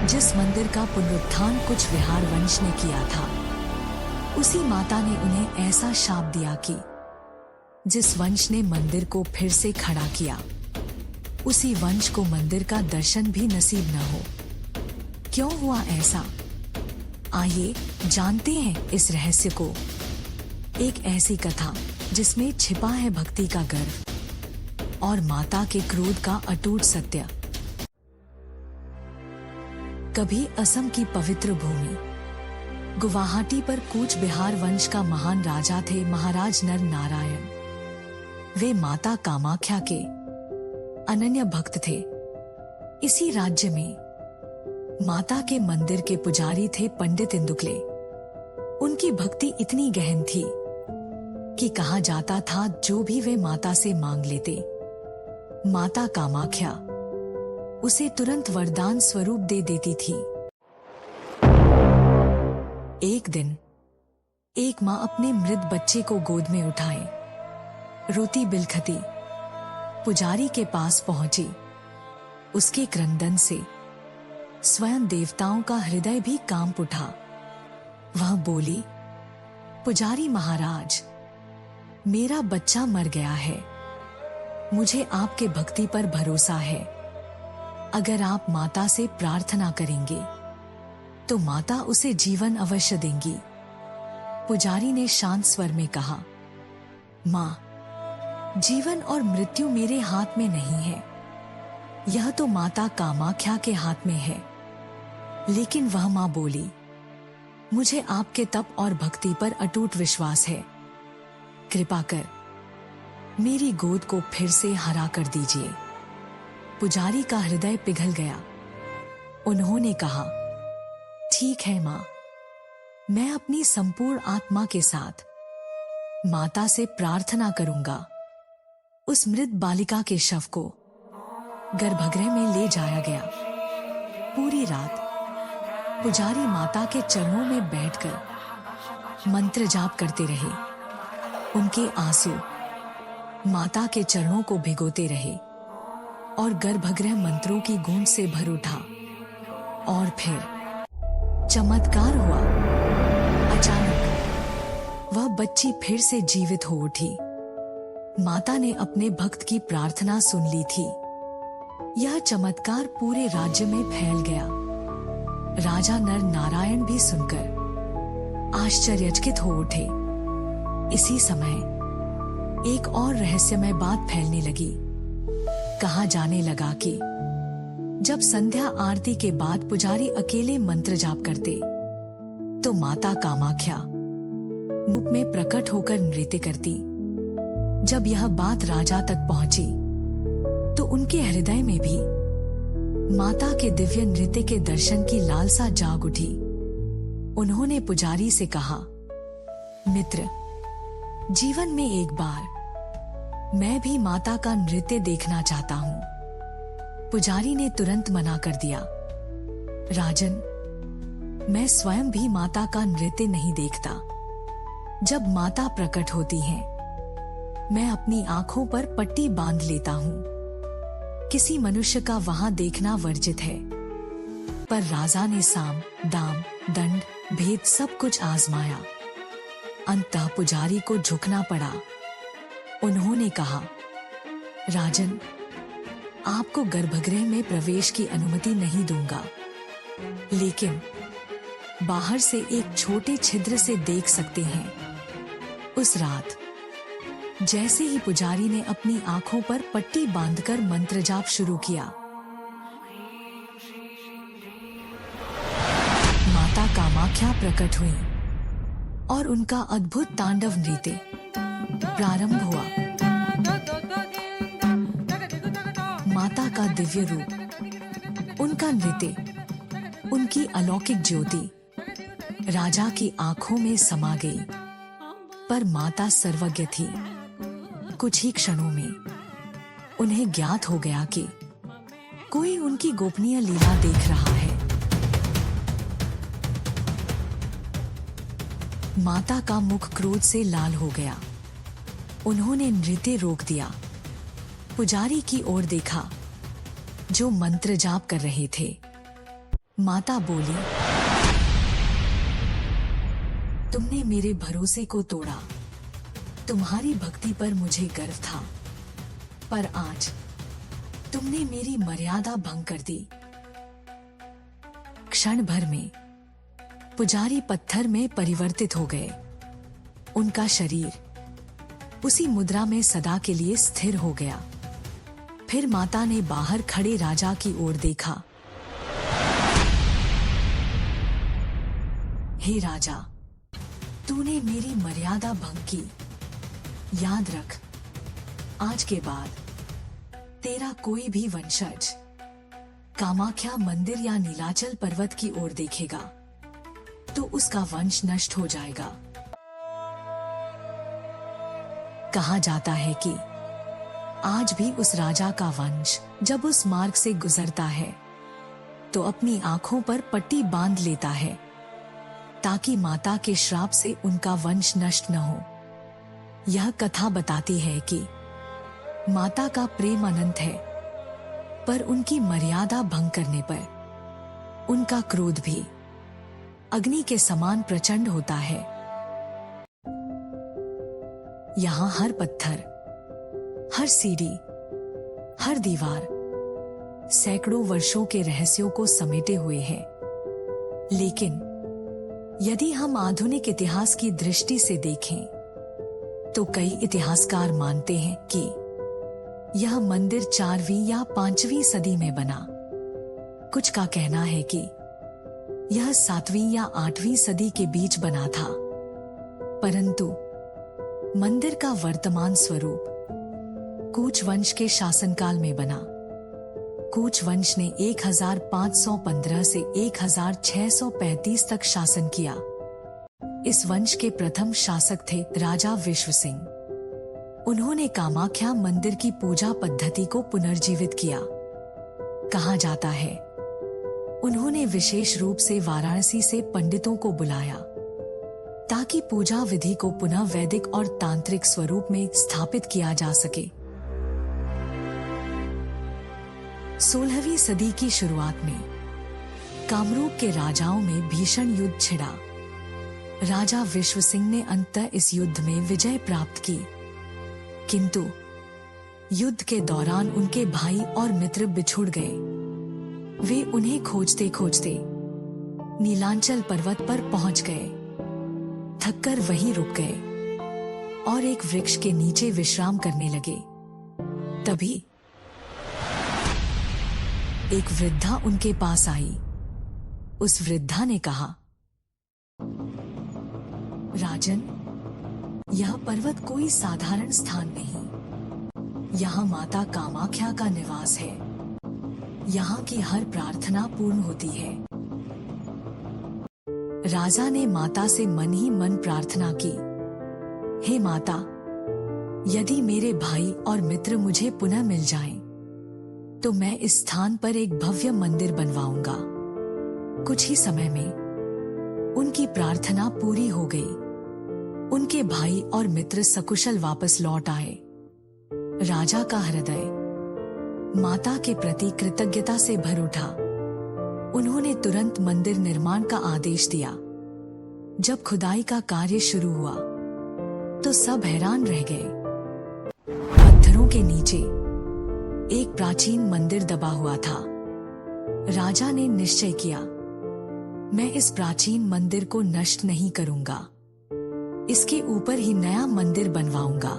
जिस मंदिर का पुनरुत्थान कुछ विहार वंश ने किया था, उसी माता ने उन्हें ऐसा शाप दिया कि जिस वंश ने मंदिर को फिर से खड़ा किया, उसी वंश को मंदिर का दर्शन भी नसीब न हो। क्यों हुआ ऐसा? आइए जानते हैं इस रहस्य को। एक ऐसी कथा जिसमें छिपा है भक्ति का गर्व और माता के क्रोध का अटूट सत्य। कभी असम की पवित्र भूमि गुवाहाटी पर कूच बिहार वंश का महान राजा थे महाराज नर नारायण। वे माता कामाख्या के अनन्य भक्त थे। इसी राज्य में माता के मंदिर के पुजारी थे पंडित इंदुकले। उनकी भक्ति इतनी गहन थी कि कहा जाता था जो भी वे माता से मांग लेते, माता कामाख्या उसे तुरंत वरदान स्वरूप दे देती थी। एक दिन एक माँ अपने मृत बच्चे को गोद में उठाए रोती बिलखती पुजारी के पास पहुंची। उसके क्रंदन से स्वयं देवताओं का हृदय भी कांप उठा। वह बोली, पुजारी महाराज, मेरा बच्चा मर गया है। मुझे आपके भक्ति पर भरोसा है। अगर आप माता से प्रार्थना करेंगे तो माता उसे जीवन अवश्य देंगी। पुजारी ने शांत स्वर में कहा, माँ, जीवन और मृत्यु मेरे हाथ में नहीं है, यह तो माता कामाख्या के हाथ में है। लेकिन वह माँ बोली, मुझे आपके तप और भक्ति पर अटूट विश्वास है। कृपा कर मेरी गोद को फिर से हरा कर दीजिए। पुजारी का हृदय पिघल गया। उन्होंने कहा, ठीक है माँ, मैं अपनी संपूर्ण आत्मा के साथ माता से प्रार्थना करूंगा। उस मृत बालिका के शव को गर्भगृह में ले जाया गया। पूरी रात पुजारी माता के चरणों में बैठकर मंत्र जाप करते रहे। उनके आंसू माता के चरणों को भिगोते रहे और गर्भगृह मंत्रों की गूंज से भर उठा। और फिर चमत्कार हुआ। अचानक वह बच्ची फिर से जीवित हो उठी। माता ने अपने भक्त की प्रार्थना सुन ली थी। यह चमत्कार पूरे राज्य में फैल गया। राजा नर नारायण भी सुनकर आश्चर्यचकित हो उठे। इसी समय एक और रहस्यमय बात फैलने लगी। कहा जाने लगा कि जब संध्या आरती के बाद पुजारी अकेले मंत्र जाप करते तो माता कामाख्या रूप में प्रकट होकर नृत्य करती। जब यह बात राजा तक पहुंची तो उनके हृदय में भी माता के दिव्य नृत्य के दर्शन की लालसा जाग उठी। उन्होंने पुजारी से कहा, मित्र, जीवन में एक बार मैं भी माता का नृत्य देखना चाहता हूं। पुजारी ने तुरंत मना कर दिया। राजन, मैं स्वयं भी माता का नृत्य नहीं देखता। जब माता प्रकट होती हैं, मैं अपनी आंखों पर पट्टी बांध लेता हूं। किसी मनुष्य का वहां देखना वर्जित है। पर राजा ने साम, दाम, दंड, भेद सब कुछ आजमाया। अंततः पुजारी को झुकना पड़ा। उन्होंने कहा, राजन, आपको गर्भगृह में प्रवेश की अनुमति नहीं दूंगा, लेकिन बाहर से एक छोटे छिद्र से देख सकते हैं। उस रात जैसे ही पुजारी ने अपनी आंखों पर पट्टी बांधकर मंत्र जाप शुरू किया, माता कामाख्या प्रकट हुई और उनका अद्भुत तांडव नृत्य प्रारंभ हुआ। माता का दिव्य रूप, उनका नृत्य, उनकी अलौकिक ज्योति राजा की आंखों में समा गई। पर माता सर्वज्ञ थी। कुछ ही क्षणों में उन्हें ज्ञात हो गया कि कोई उनकी गोपनीय लीला देख रहा है। माता का मुख क्रोध से लाल हो गया। उन्होंने नृत्य रोक दिया। पुजारी की ओर देखा जो मंत्र जाप कर रहे थे। माता बोली, तुमने मेरे भरोसे को तोड़ा। तुम्हारी भक्ति पर मुझे गर्व था, पर आज तुमने मेरी मर्यादा भंग कर दी। क्षण भर में पुजारी पत्थर में परिवर्तित हो गए। उनका शरीर उसी मुद्रा में सदा के लिए स्थिर हो गया। फिर माता ने बाहर खड़े राजा की ओर देखा। हे राजा, तूने मेरी मर्यादा भंग की। याद रख, आज के बाद तेरा कोई भी वंशज कामाख्या मंदिर या नीलाचल पर्वत की ओर देखेगा तो उसका वंश नष्ट हो जाएगा। कहा जाता है कि आज भी उस राजा का वंश जब उस मार्ग से गुजरता है तो अपनी आंखों पर पट्टी बांध लेता है ताकि माता के श्राप से उनका वंश नष्ट न हो। यह कथा बताती है कि माता का प्रेम अनंत है, पर उनकी मर्यादा भंग करने पर उनका क्रोध भी अग्नि के समान प्रचंड होता है। यहाँ हर पत्थर, हर सीढ़ी, हर दीवार सैकड़ों वर्षों के रहस्यों को समेटे हुए है। लेकिन यदि हम आधुनिक इतिहास की दृष्टि से देखें तो कई इतिहासकार मानते हैं कि यह मंदिर 4वीं या 5वीं सदी में बना। कुछ का कहना है कि यह 7वीं या 8वीं सदी के बीच बना था, परंतु मंदिर का वर्तमान स्वरूप कूच वंश के शासनकाल में बना। कूच वंश ने 1515 से 1635 तक शासन किया। इस वंश के प्रथम शासक थे राजा विश्व सिंह। उन्होंने कामाख्या मंदिर की पूजा पद्धति को पुनर्जीवित किया। कहा जाता है उन्होंने विशेष रूप से वाराणसी से पंडितों को बुलाया ताकि पूजा विधि को पुनः वैदिक और तांत्रिक स्वरूप में स्थापित किया जा सके। 16वीं सदी की शुरुआत में कामरूप के राजाओं में भीषण युद्ध छिड़ा। राजा विश्व सिंह ने अंततः इस युद्ध में विजय प्राप्त की, किंतु युद्ध के दौरान उनके भाई और मित्र बिछुड़ गए। वे उन्हें खोजते खोजते नीलांचल पर्वत पर पहुंच गए। थककर वहीं रुक गए और एक वृक्ष के नीचे विश्राम करने लगे। तभी एक वृद्धा उनके पास आई। उस वृद्धा ने कहा, राजन, यह पर्वत कोई साधारण स्थान नहीं। यहाँ माता कामाख्या का निवास है। यहाँ की हर प्रार्थना पूर्ण होती है। राजा ने माता से मन ही मन प्रार्थना की, हे माता, यदि मेरे भाई और मित्र मुझे पुनः मिल जाएं, तो मैं इस स्थान पर एक भव्य मंदिर बनवाऊंगा। कुछ ही समय में उनकी प्रार्थना पूरी हो गई। उनके भाई और मित्र सकुशल वापस लौट आए। राजा का हृदय माता के प्रति कृतज्ञता से भर उठा। उन्होंने तुरंत मंदिर निर्माण का आदेश दिया। जब खुदाई का कार्य शुरू हुआ तो सब हैरान रह गए। पत्थरों के नीचे एक प्राचीन मंदिर दबा हुआ था। राजा ने निश्चय किया, मैं इस प्राचीन मंदिर को नष्ट नहीं करूंगा, इसके ऊपर ही नया मंदिर बनवाऊंगा।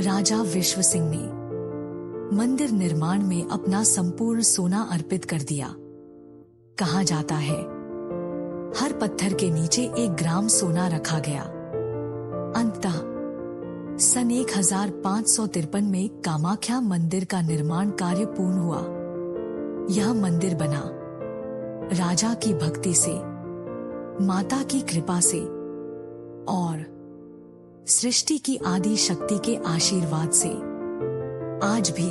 राजा विश्व सिंह ने मंदिर निर्माण में अपना संपूर्ण सोना अर्पित कर दिया। कहा जाता है हर पत्थर के नीचे 1 ग्राम सोना रखा गया। अंततः सन 1553 में कामाख्या मंदिर का निर्माण कार्य पूर्ण हुआ। यह मंदिर बना राजा की भक्ति से, माता की कृपा से और सृष्टि की आदि शक्ति के आशीर्वाद से। आज भी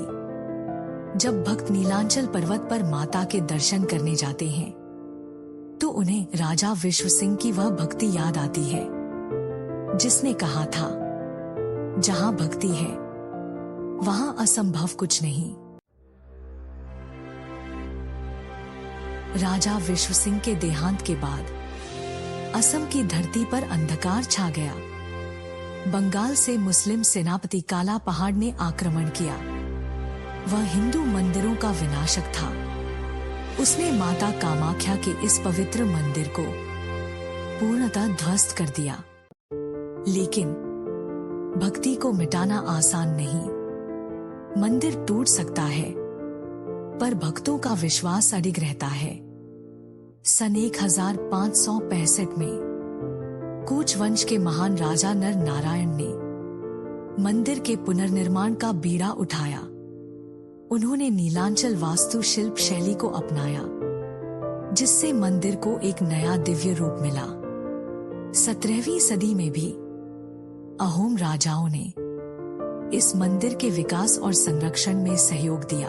जब भक्त नीलांचल पर्वत पर माता के दर्शन करने जाते हैं तो उन्हें राजा विश्व सिंह की वह भक्ति याद आती है जिसने कहा था, जहां भक्ति है वहां असंभव कुछ नहीं। राजा विश्व सिंह के देहांत के बाद असम की धरती पर अंधकार छा गया। बंगाल से मुस्लिम सेनापति काला पहाड़ ने आक्रमण किया। वह हिंदू मंदिरों का विनाशक था। उसने माता कामाख्या के इस पवित्र मंदिर को पूर्णतः ध्वस्त कर दिया। लेकिन भक्ति को मिटाना आसान नहीं। मंदिर टूट सकता है, पर भक्तों का विश्वास अडिग रहता है। सन 1565 में कूच वंश के महान राजा नर नारायण ने मंदिर के पुनर्निर्माण का बीड़ा उठाया। उन्होंने नीलांचल वास्तुशिल्प शैली को अपनाया, जिससे मंदिर को एक नया दिव्य रूप मिला। 17वीं सदी में भी अहोम राजाओं ने इस मंदिर के विकास और संरक्षण में सहयोग दिया।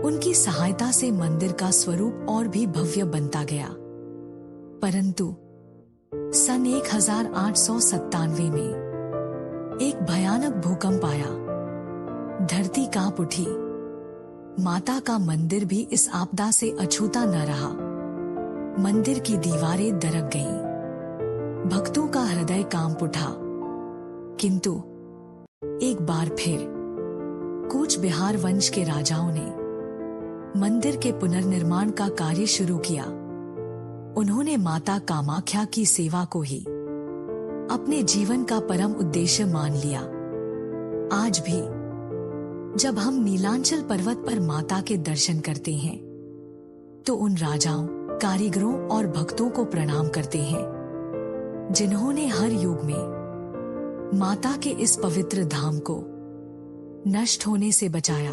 उनकी सहायता से मंदिर का स्वरूप और भी भव्य बनता गया। परंतु सन 1897 में एक भयानक भूकंप आया। धरती कांप उठी। माता का मंदिर भी इस आपदा से अछूता न रहा। मंदिर की दीवारें दरक गईं। भक्तों का हृदय कांप उठा। किंतु एक बार फिर कूच बिहार वंश के राजाओं ने मंदिर के पुनर्निर्माण का कार्य शुरू किया। उन्होंने माता कामाख्या की सेवा को ही अपने जीवन का परम उद्देश्य मान लिया। आज भी जब हम नीलांचल पर्वत पर माता के दर्शन करते हैं, तो उन राजाओं, कारीगरों और भक्तों को प्रणाम करते हैं, जिन्होंने हर युग में माता के इस पवित्र धाम को नष्ट होने से बचाया।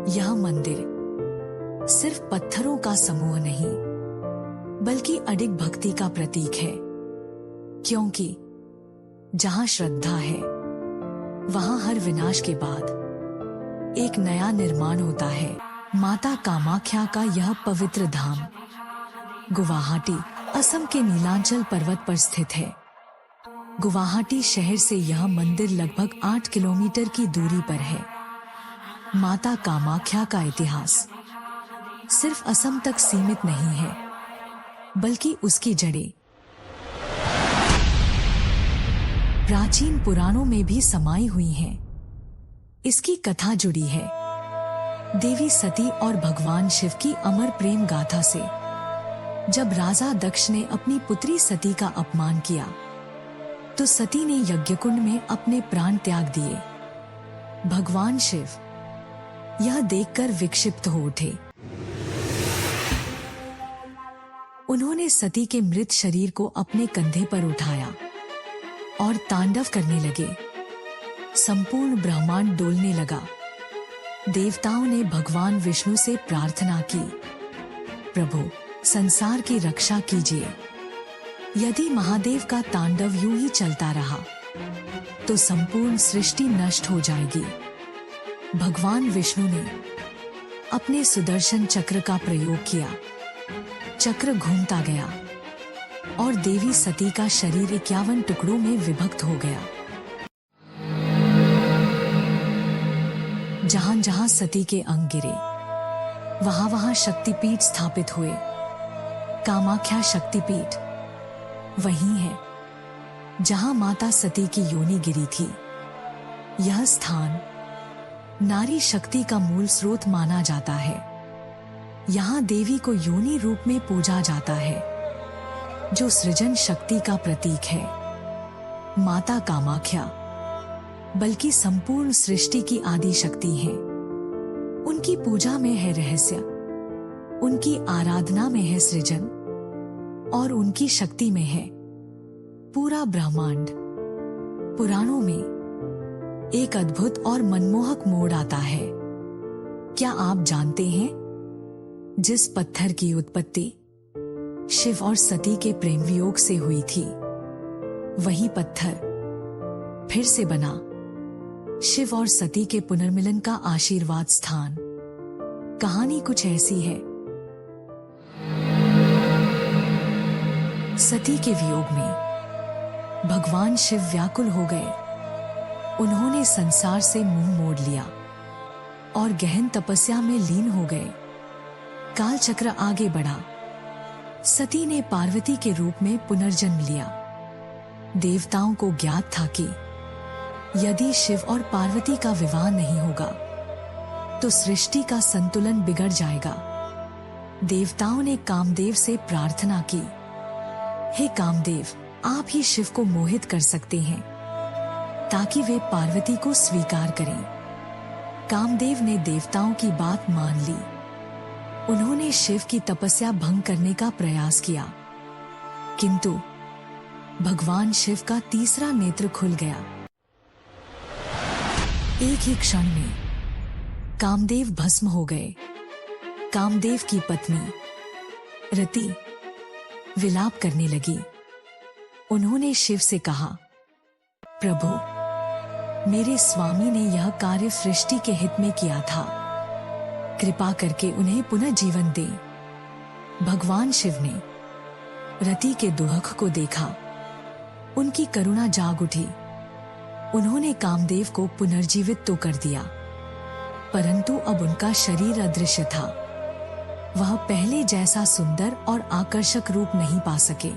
यह मंदिर सिर्फ पत्थरों का समूह नहीं, बल्कि अडिग भक्ति का प्रतीक है। क्योंकि जहां श्रद्धा है, वहां हर विनाश के बाद एक नया निर्माण होता है। माता कामाख्या का यह पवित्र धाम गुवाहाटी, असम के नीलांचल पर्वत पर स्थित है। गुवाहाटी शहर से यह मंदिर लगभग 8 किलोमीटर की दूरी पर है। माता कामाख्या का इतिहास सिर्फ असम तक सीमित नहीं है, बल्कि उसकी जड़ें प्राचीन पुराणों में भी समाई हुई हैं। इसकी कथा जुड़ी है देवी सती और भगवान शिव की अमर प्रेम गाथा से। जब राजा दक्ष ने अपनी पुत्री सती का अपमान किया, तो सती ने यज्ञकुंड में अपने प्राण त्याग दिए। भगवान शिव यह देखकर विक्षिप्त हो उठे। उन्होंने सती के मृत शरीर को अपने कंधे पर उठाया और तांडव करने लगे। संपूर्ण ब्रह्मांड डोलने लगा। देवताओं ने भगवान विष्णु से प्रार्थना की, प्रभु संसार की रक्षा कीजिए। यदि महादेव का तांडव यूं ही चलता रहा, तो संपूर्ण सृष्टि नष्ट हो जाएगी। भगवान विष्णु ने अपने सुदर्शन चक्र का प्रयोग किया। चक्र घूमता गया और देवी सती का शरीर 51 टुकड़ों में विभक्त हो गया। जहां जहां सती के अंग गिरे, वहां वहां शक्तिपीठ स्थापित हुए। कामाख्या शक्तिपीठ वही है जहां माता सती की योनि गिरी थी। यह स्थान नारी शक्ति का मूल स्रोत माना जाता है। यहाँ देवी को योनि रूप में पूजा जाता है, जो सृजन शक्ति का प्रतीक है। माता कामाख्या बल्कि संपूर्ण सृष्टि की आदि शक्ति है। उनकी पूजा में है रहस्य, उनकी आराधना में है सृजन, और उनकी शक्ति में है पूरा ब्रह्मांड। पुराणों में एक अद्भुत और मनमोहक मोड़ आता है। क्या आप जानते हैं, जिस पत्थर की उत्पत्ति शिव और सती के प्रेम वियोग से हुई थी, वही पत्थर फिर से बना शिव और सती के पुनर्मिलन का आशीर्वाद स्थान। कहानी कुछ ऐसी है। सती के वियोग में भगवान शिव व्याकुल हो गए। उन्होंने संसार से मुंह मोड़ लिया और गहन तपस्या में लीन हो गए। कालचक्र आगे बढ़ा। सती ने पार्वती के रूप में पुनर्जन्म लिया। देवताओं को ज्ञात था कि यदि शिव और पार्वती का विवाह नहीं होगा तो सृष्टि का संतुलन बिगड़ जाएगा। देवताओं ने कामदेव से प्रार्थना की, हे कामदेव, आप ही शिव को मोहित कर सकते हैं ताकि वे पार्वती को स्वीकार करें। कामदेव ने देवताओं की बात मान ली। उन्होंने शिव की तपस्या भंग करने का प्रयास किया, किंतु भगवान शिव का तीसरा नेत्र खुल गया। एक ही क्षण में कामदेव भस्म हो गए। कामदेव की पत्नी रति विलाप करने लगी। उन्होंने शिव से कहा, प्रभु, मेरे स्वामी ने यह कार्य सृष्टि के हित में किया था, कृपा करके उन्हें पुनः जीवन दे। भगवान शिव ने रति के दुख को देखा। उनकी करुणा जाग उठी। उन्होंने कामदेव को पुनर्जीवित तो कर दिया, परंतु अब उनका शरीर अदृश्य था। वह पहले जैसा सुंदर और आकर्षक रूप नहीं पा सके।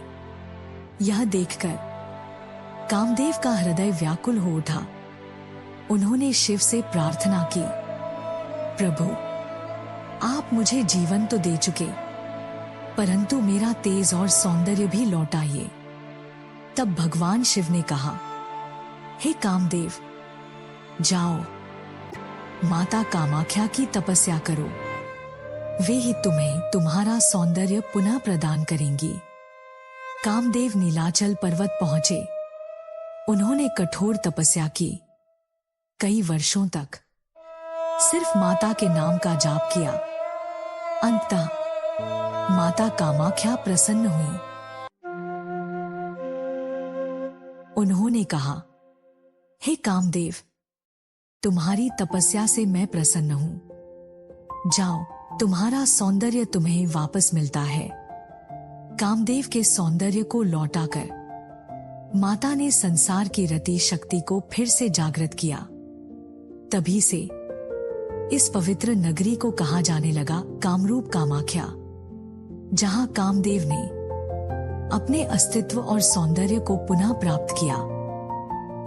यह देखकर कामदेव का हृदय व्याकुल हो उठा। उन्होंने शिव से प्रार्थना की, प्रभु, आप मुझे जीवन तो दे चुके, परंतु मेरा तेज और सौंदर्य भी लौटाइए। तब भगवान शिव ने कहा, हे कामदेव, जाओ, माता कामाख्या की तपस्या करो। वे ही तुम्हें तुम्हारा सौंदर्य पुनः प्रदान करेंगी। कामदेव नीलाचल पर्वत पहुंचे। उन्होंने कठोर तपस्या की। कई वर्षों तक सिर्फ माता के नाम का जाप किया। अंततः माता कामाख्या प्रसन्न हुई। उन्होंने कहा, हे कामदेव, तुम्हारी तपस्या से मैं प्रसन्न हूं। जाओ, तुम्हारा सौंदर्य तुम्हें वापस मिलता है। कामदेव के सौंदर्य को लौटाकर माता ने संसार की रति शक्ति को फिर से जागृत किया। तभी से इस पवित्र नगरी को कहा जाने लगा कामरूप कामाख्या, जहां कामदेव ने अपने अस्तित्व और सौंदर्य को पुनः प्राप्त किया।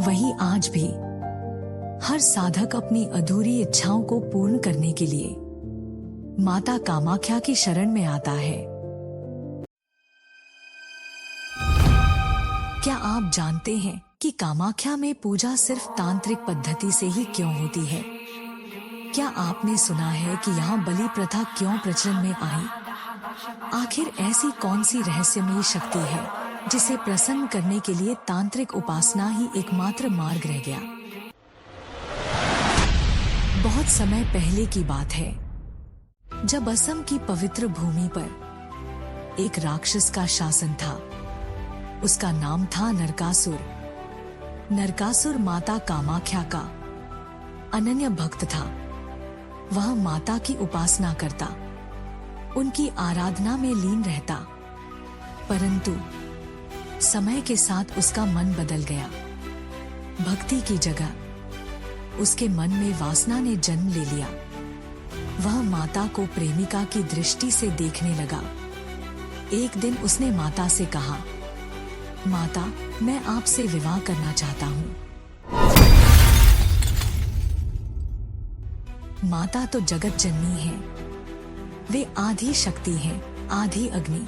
वहीं आज भी हर साधक अपनी अधूरी इच्छाओं को पूर्ण करने के लिए माता कामाख्या की शरण में आता है। क्या आप जानते हैं कि कामाख्या में पूजा सिर्फ तांत्रिक पद्धति से ही क्यों होती है? क्या आपने सुना है कि यहाँ बलि प्रथा क्यों प्रचलन में आई? आखिर ऐसी कौन सी रहस्यमयी शक्ति है जिसे प्रसन्न करने के लिए तांत्रिक उपासना ही एकमात्र मार्ग रह गया? बहुत समय पहले की बात है, जब असम की पवित्र भूमि पर एक राक्षस का शासन था। उसका नाम था नरकासुर। नरकासुर माता कामाख्या का अनन्य भक्त था। वह माता की उपासना करता, उनकी आराधना में लीन रहता। परंतु समय के साथ उसका मन बदल गया। भक्ति की जगह उसके मन में वासना ने जन्म ले लिया। वह माता को प्रेमिका की दृष्टि से देखने लगा। एक दिन उसने माता से कहा, माता, मैं आपसे विवाह करना चाहता हूँ। माता तो जगत जननी है। वे आधी शक्ति हैं, आधी अग्नि,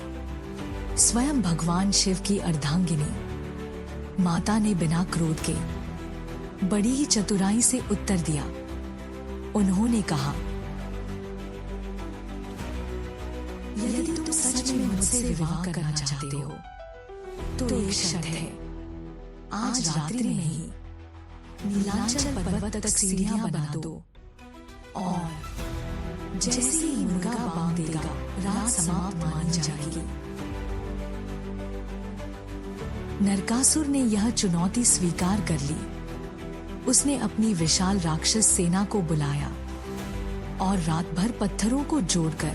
स्वयं भगवान शिव की अर्धांगिनी। माता ने बिना क्रोध के बड़ी ही चतुराई से उत्तर दिया। उन्होंने कहा, यदि तुम सच में मुझसे विवाह करना चाहते हो तो एक शर्त है। आज रात्रि में ही नीलांचल पर्वत तक सीढ़ियां बना दो और जैसे ही मुर्गा बांग देगा, रात समाप्त मानी जाएगी। नरकासुर ने यह चुनौती स्वीकार कर ली। उसने अपनी विशाल राक्षस सेना को बुलाया और रात भर पत्थरों को जोड़कर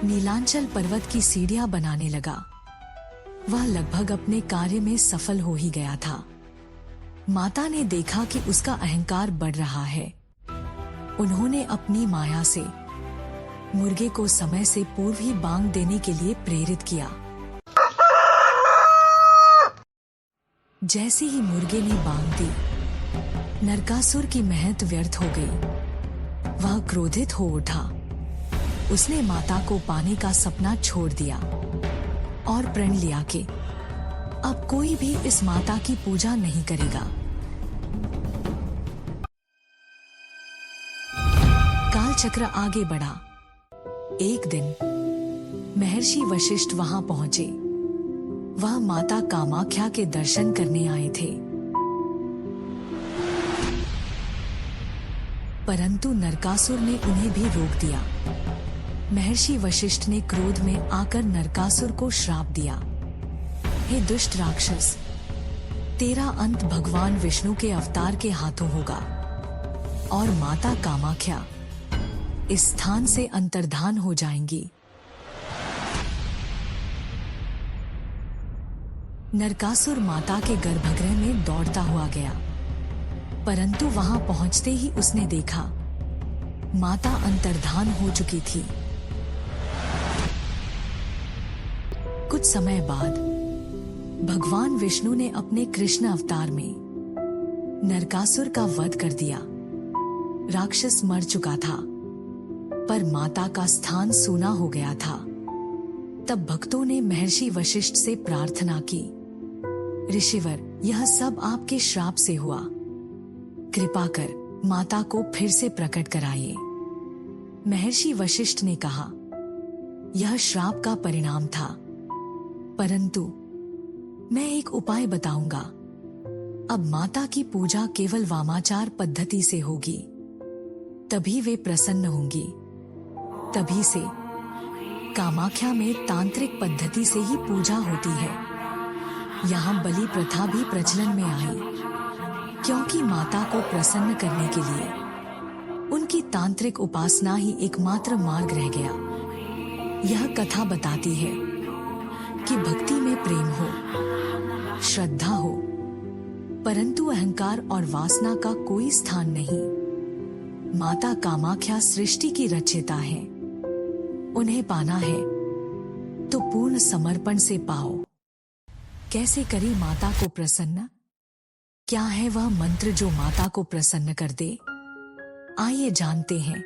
नीलांचल पर्वत की सीढ़ियां बनाने लगा। वह लगभग अपने कार्य में सफल हो ही गया था। माता ने देखा कि उसका अहंकार बढ़ रहा है। उन्होंने अपनी माया से मुर्गे को समय से पूर्व ही बांग देने के लिए प्रेरित किया। जैसे ही मुर्गे ने बांग दी, नरकासुर की मेहनत व्यर्थ हो गई। वह क्रोधित हो उठा। उसने माता को पाने का सपना छोड़ दिया और प्रण लिया कि अब कोई भी इस माता की पूजा नहीं करेगा। काल चक्र आगे बढ़ा। एक दिन महर्षि वशिष्ठ वहां पहुंचे। वह माता कामाख्या के दर्शन करने आए थे, परंतु नरकासुर ने उन्हें भी रोक दिया। महर्षि वशिष्ठ ने क्रोध में आकर नरकासुर को श्राप दिया, हे दुष्ट राक्षस, तेरा अंत भगवान विष्णु के अवतार के हाथों होगा और माता कामाख्या इस स्थान से अंतर्धान हो जाएंगी। नरकासुर माता के गर्भगृह में दौड़ता हुआ गया, परंतु वहां पहुंचते ही उसने देखा माता अंतर्धान हो चुकी थी। कुछ समय बाद भगवान विष्णु ने अपने कृष्ण अवतार में नरकासुर का वध कर दिया। राक्षस मर चुका था, पर माता का स्थान सूना हो गया था। तब भक्तों ने महर्षि वशिष्ठ से प्रार्थना की, ऋषिवर, यह सब आपके श्राप से हुआ। कृपा कर माता को फिर से प्रकट कराइए। महर्षि वशिष्ठ ने कहा, यह श्राप का परिणाम था, परंतु मैं एक उपाय बताऊंगा। अब माता की पूजा केवल वामाचार पद्धति से होगी, तभी वे प्रसन्न होंगी। तभी से कामाख्या में तांत्रिक पद्धति से ही पूजा होती है। यहाँ बलि प्रथा भी प्रचलन में आई, क्योंकि माता को प्रसन्न करने के लिए उनकी तांत्रिक उपासना ही एकमात्र मार्ग रह गया। यह कथा बताती है कि भक्ति में प्रेम हो, श्रद्धा हो, परंतु अहंकार और वासना का कोई स्थान नहीं। माता कामाख्या सृष्टि की रचयिता है। उन्हें पाना है तो पूर्ण समर्पण से पाओ। कैसे करें माता को प्रसन्न? क्या है वह मंत्र जो माता को प्रसन्न कर दे? आइए जानते हैं।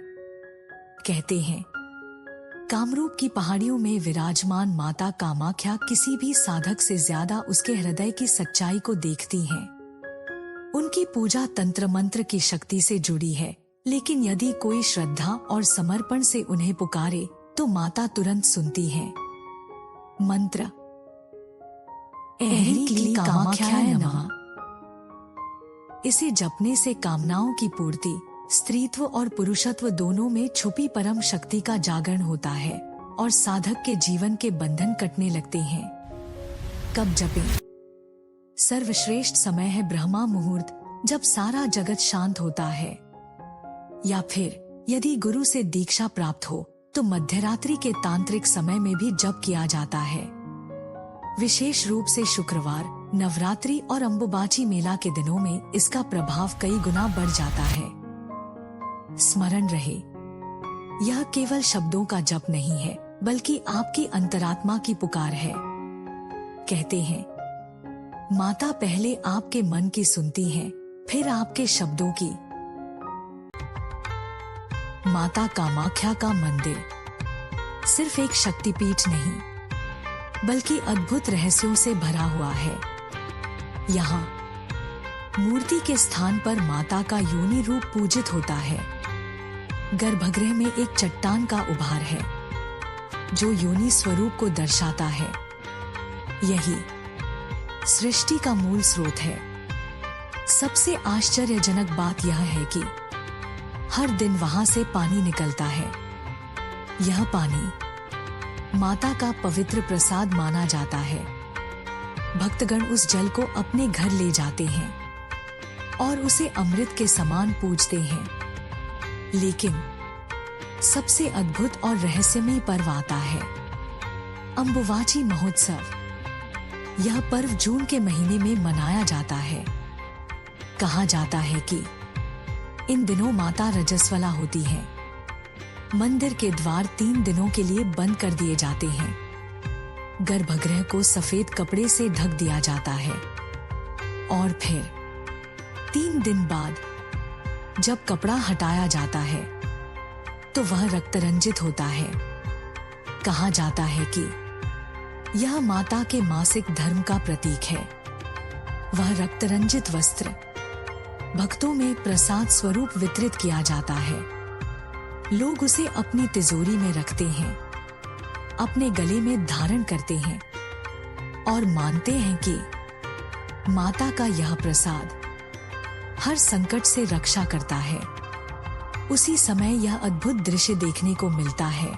कहते हैं, कामरूप की पहाड़ियों में विराजमान माता कामाख्या किसी भी साधक से ज्यादा उसके हृदय की सच्चाई को देखती हैं। उनकी पूजा तंत्र मंत्र की शक्ति से जुड़ी है, लेकिन यदि कोई श्रद्धा और समर्पण से उन्हें पुकारे तो माता तुरंत सुनती है। मंत्र, ऐं क्लीं कामाख्याय नमः। इसे जपने से कामनाओं की पूर्ति, स्त्रीत्व और पुरुषत्व दोनों में छुपी परम शक्ति का जागरण होता है और साधक के जीवन के बंधन कटने लगते हैं। कब जपें? सर्वश्रेष्ठ समय है ब्रह्मा मुहूर्त, जब सारा जगत शांत होता है, या फिर यदि गुरु से दीक्षा प्राप्त हो तो मध्यरात्रि के तांत्रिक समय में भी जप किया जाता है। विशेष रूप से शुक्रवार, नवरात्रि और अंबुबाची मेला के दिनों में इसका प्रभाव कई गुना बढ़ जाता है। स्मरण रहे, यह केवल शब्दों का जप नहीं है, बल्कि आपकी अंतरात्मा की पुकार है। कहते हैं, माता पहले आपके मन की सुनती है, फिर आपके शब्दों की। माता कामाख्या का मंदिर सिर्फ एक शक्तिपीठ नहीं, बल्कि अद्भुत रहस्यों से भरा हुआ है। यहाँ मूर्ति के स्थान पर माता का योनि रूप पूजित होता है। गर्भगृह में एक चट्टान का उभार है, जो योनि स्वरूप को दर्शाता है। यही सृष्टि का मूल स्रोत है। सबसे आश्चर्यजनक बात यह है कि हर दिन वहां से पानी निकलता है। यह पानी माता का पवित्र प्रसाद माना जाता है। भक्तगण उस जल को अपने घर ले जाते हैं और उसे अमृत के समान पूजते हैं। लेकिन सबसे अद्भुत और रहस्यमय पर्व आता है, अंबुबाची महोत्सव। यह पर्व जून के महीने में मनाया जाता है। कहा जाता है कि इन दिनों माता रजस्वला होती है, मंदिर के द्वार 3 दिनों के लिए बंद कर दिए जाते हैं। गर्भगृह को सफेद कपड़े से ढक दिया जाता है और फिर 3 दिन बाद जब कपड़ा हटाया जाता है तो वह रक्तरंजित होता है। कहा जाता है कि यह माता के मासिक धर्म का प्रतीक है। वह रक्तरंजित वस्त्र भक्तों में प्रसाद स्वरूप वितरित किया जाता है। लोग उसे अपनी तिजोरी में रखते हैं, अपने गले में धारण करते हैं और मानते हैं कि माता का यह प्रसाद हर संकट से रक्षा करता है। उसी समय यह अद्भुत दृश्य देखने को मिलता है।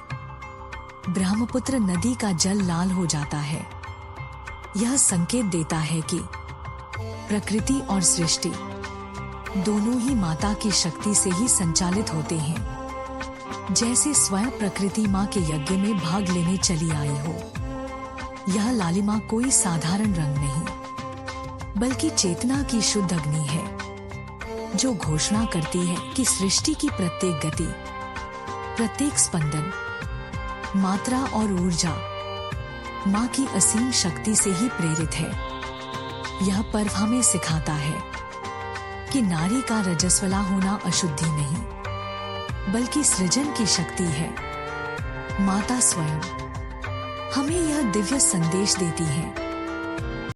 ब्रह्मपुत्र नदी का जल लाल हो जाता है। यह संकेत देता है कि प्रकृति और सृष्टि दोनों ही माता की शक्ति से ही संचालित होते हैं। जैसे स्वयं प्रकृति माँ के यज्ञ में भाग लेने चली आई हो। यह लालिमा कोई साधारण रंग नहीं, बल्कि चेतना की शुद्ध अग्नि है, जो घोषणा करती है कि सृष्टि की प्रत्येक गति, प्रत्येक स्पंदन, मात्रा और ऊर्जा माँ की असीम शक्ति से ही प्रेरित है। यह पर्व हमें सिखाता है कि नारी का रजस्वला होना अशुद्धि नहीं, बल्कि सृजन की शक्ति है। माता स्वयं हमें यह दिव्य संदेश देती है